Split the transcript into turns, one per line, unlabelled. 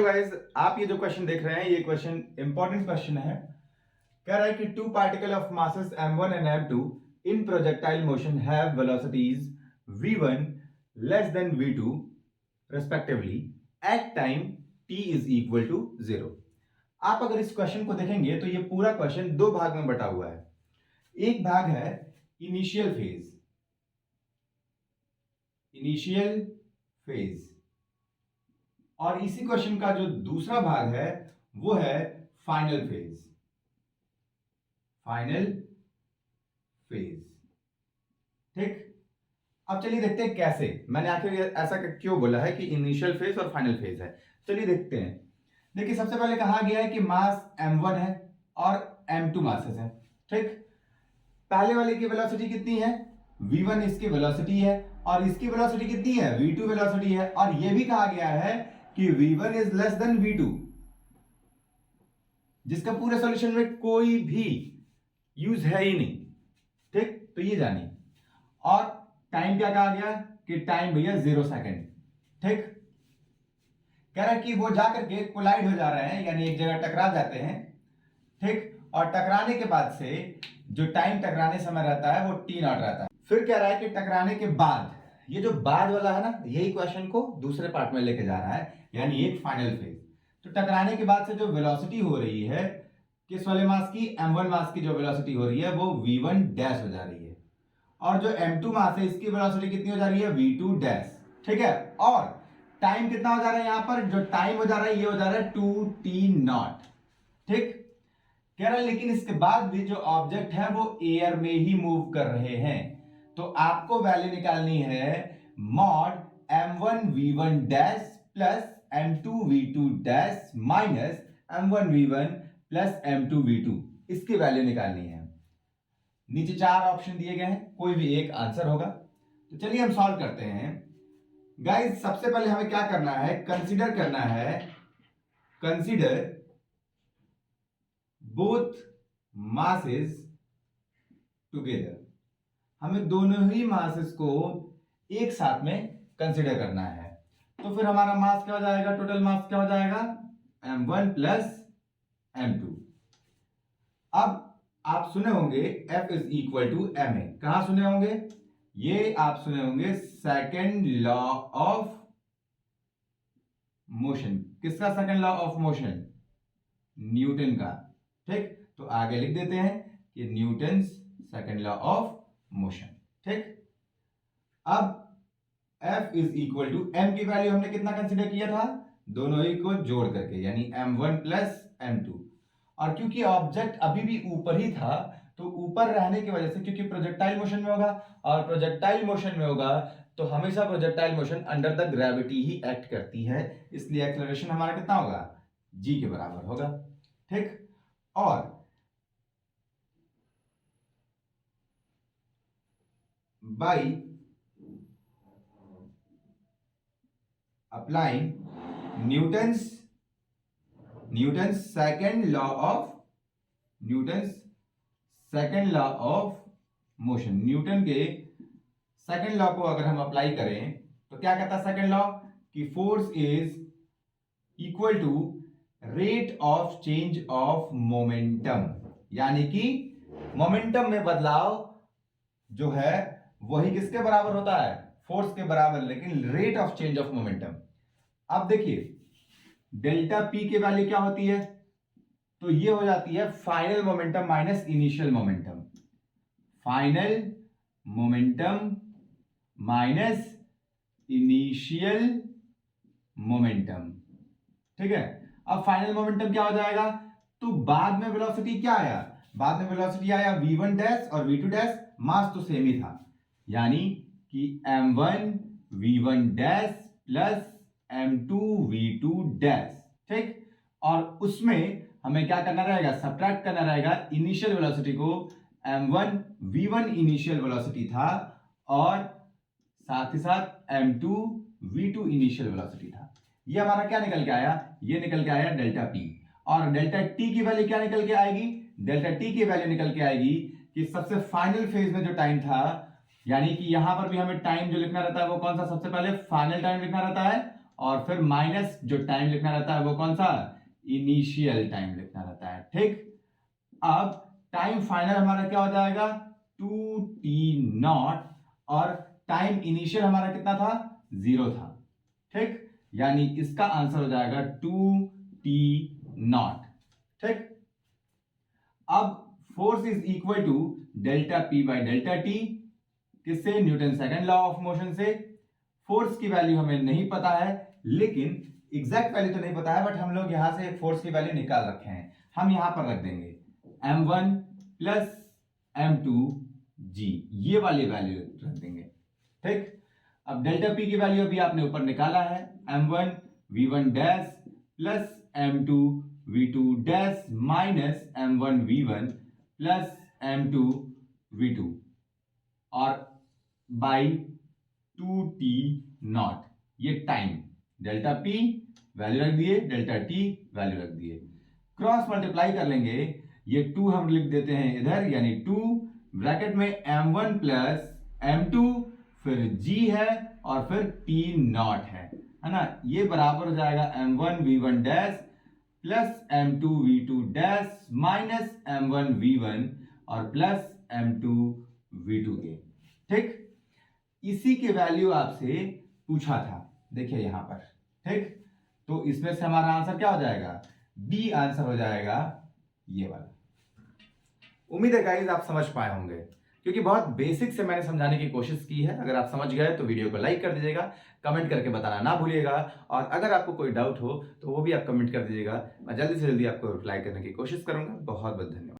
Guys, आप ये जो क्वेश्चन देख रहे हैं ये क्वेश्चन इंपॉर्टेंट क्वेश्चन है। कह रहा है कि two particle of masses m1 and m2 in projectile motion have velocities v1 less than v2 respectively at time t is equal to 0। आप अगर इस क्वेश्चन को देखेंगे तो ये पूरा क्वेश्चन दो भाग में बटा हुआ है। एक भाग है इनिशियल फेज और इसी क्वेश्चन का जो दूसरा भाग है वो है फाइनल फेज। ठीक, अब चलिए देखते हैं कैसे, मैंने आखिर ऐसा क्यों बोला है कि इनिशियल फेज और फाइनल फेज है। चलिए देखते हैं। देखिए, सबसे पहले कहा गया है कि मास m1 है और m2 मासेस है। ठीक, पहले वाले की वेलोसिटी कितनी है? v1 इसकी वेलोसिटी है और इसकी वेलोसिटी कितनी है? v2 वेलोसिटी है। और यह भी कहा गया है कि v1 is less than v2, जिसका पूरे सॉल्यूशन में कोई भी यूज है ही नहीं। ठीक, तो ये जानिए। और टाइम क्या कहा गया कि टाइम भैया 0 सेकेंड। ठीक, कह रहा है कि वो जाकर के कोलाइड हो जा रहे हैं, यानी एक जगह टकरा जाते हैं। ठीक, और टकराने के बाद से जो टाइम टकराने समय रहता है वो t नॉट रहता है। फिर कह रहा है कि टकराने के बाद, ये जो बाद वाला है ना, यही क्वेश्चन को दूसरे पार्ट में लेके जा रहा है, यानी एक फाइनल फेज। तो टकराने के बाद से जो वेलोसिटी हो रही है किस वाले मास की? m1 मास की जो वेलोसिटी हो रही है वो v1 डैश हो जा रही है। और जो m2 मास है इसकी वेलोसिटी कितनी हो जा रही है? v2 dash. ठीक है, और टाइम कितना हो जा रहा है? यहां पर जो टाइम हो जा रहा है ये हो जा रहा है 2t नॉट। ठीक, कह रहा है लेकिन इसके बाद भी जो ऑब्जेक्ट है वो एयर में ही मूव कर रहे हैं। तो आपको वैल्यू निकालनी है mod m1 v1 dash plus m2 v2 dash minus m1 v1 plus m2 v2। इसकी वैल्यू निकालनी है। नीचे 4 ऑप्शन दिए गए हैं, कोई भी एक आंसर होगा। तो चलिए हम सॉल्व करते हैं। गाइस, सबसे पहले हमें क्या करना है? Consider both masses together. हमें दोनों ही मासेस को एक साथ में कंसीडर करना है। तो फिर हमारा मास क्या हो जाएगा? टोटल मास क्या हो जाएगा? m1 plus m2। अब आप सुने होंगे F is equal to ma। कहां सुने होंगे? ये आप सुने होंगे सेकेंड लॉ ऑफ मोशन। किसका second law of motion? Newton का। ठीक, तो आगे लिख देते हैं कि Newton's second law of motion. ठीक, अब F is equal to m की वैल्यू हमने कितना कंसीडर किया था? दोनों ही को जोड़ करके, यानी m1 प्लस m2। और क्योंकि ऑब्जेक्ट अभी भी ऊपर ही था तो ऊपर रहने की वजह से, क्योंकि प्रोजेक्टाइल मोशन में होगा और प्रोजेक्टाइल मोशन में होगा तो हमेशा projectile motion under the gravity he act करती है, इसलिए एक्सेलरेशन हमारा कितना होगा? g के बराबर होगा। ठीक, और by applying Newton's second law of motion, Newton के सेकेंड लॉ को अगर हम अप्लाई करें तो क्या कहता है सेकेंड लॉ? कि force is equal to rate of change of momentum, यानी कि मोमेंटम में बदलाव जो है वही किसके बराबर होता है? फोर्स के बराबर, लेकिन rate of change of momentum. अब देखिए, डेल्टा पी की वैल्यू क्या होती है? तो ये हो जाती है final momentum minus initial momentum. Final momentum minus initial momentum. ठीक है, अब फाइनल मोमेंटम क्या हो जाएगा? तो बाद में वेलोसिटी क्या आया? बाद में वेलोसिटी आया v1 डैश और v2 डैश, मास तो सेम ही था, यानी कि m1 v1 dash plus m2 v2 dash. ठीक, और उसमें हमें क्या करना रहेगा? सब्ट्रैक्ट करना रहेगा इनिशियल वेलोसिटी को। m1 v1 इनिशियल वेलोसिटी था और साथ ही साथ m2 v2 इनिशियल वेलोसिटी था। ये हमारा क्या निकल के आया? ये निकल के आया डेल्टा p। और डेल्टा t की वैल्यू क्या निकल के आएगी? डेल्टा t की वैल्यू निकल के आएगी कि सबसे फाइनल फेज में जो टाइम था, यानी कि यहां पर भी हमें टाइम जो लिखना रहता है वो कौन सा? सबसे पहले फाइनल टाइम लिखना रहता है और फिर माइनस जो टाइम लिखना रहता है वो कौन सा, इनिशियल टाइम लिखना रहता है। ठीक, अब टाइम फाइनल हमारा क्या हो जाएगा, 2t0, और टाइम इनिशियल हमारा कितना था, 0 था। ठीक, यानी इसका आंसर हो जाएगा 2t0। ठीक, अब force is equal to delta P by delta T, किससे, Newton second law of motion से। फोर्स की वैल्यू हमें नहीं पता है, लेकिन एग्जैक्ट वैल्यू तो नहीं पता है, बट हम लोग यहां से एक फोर्स की वैल्यू निकाल रखे हैं, हम यहां पर रख देंगे m1 प्लस m2g, ये वाली वैल्यू रख देंगे। ठीक, अब डेल्टा पी की वैल्यू अभी आपने ऊपर निकाला है, m1 v1 dash plus m2 v2 dash minus m1 v1 plus m2 v2 और बाई 2t0, ये टाइम, डेल्टा p वैल्यू रख दिए, डेल्टा t वैल्यू रख दिए, क्रॉस मल्टीप्लाई कर लेंगे, ये 2 हम लिख देते हैं इधर, यानी 2 ब्रैकेट में m1 प्लस m2, फिर g है और फिर t0 है ना, ये बराबर हो जाएगा m1 v1 dash plus m2 v2 dash minus m1 v1 और प्लस m2 v2 के। ठीक, इसी के वैल्यू आपसे पूछा था, देखिए यहां पर। ठीक, तो इसमें से हमारा आंसर क्या हो जाएगा, बी आंसर हो जाएगा ये वाला। उम्मीद है गाइस आप समझ पाए होंगे, क्योंकि बहुत बेसिक से मैंने समझाने की कोशिश की है। अगर आप समझ गए तो वीडियो को लाइक कर दीजिएगा, कमेंट करके बताना ना भूलिएगा, और अगर आपको कोई डाउट हो तो वो भी आप कमेंट कर दीजिएगा, मैं जल्दी से जल्दी आपको रिप्लाई करने की कोशिश करूंगा। बहुत बहुत धन्यवाद।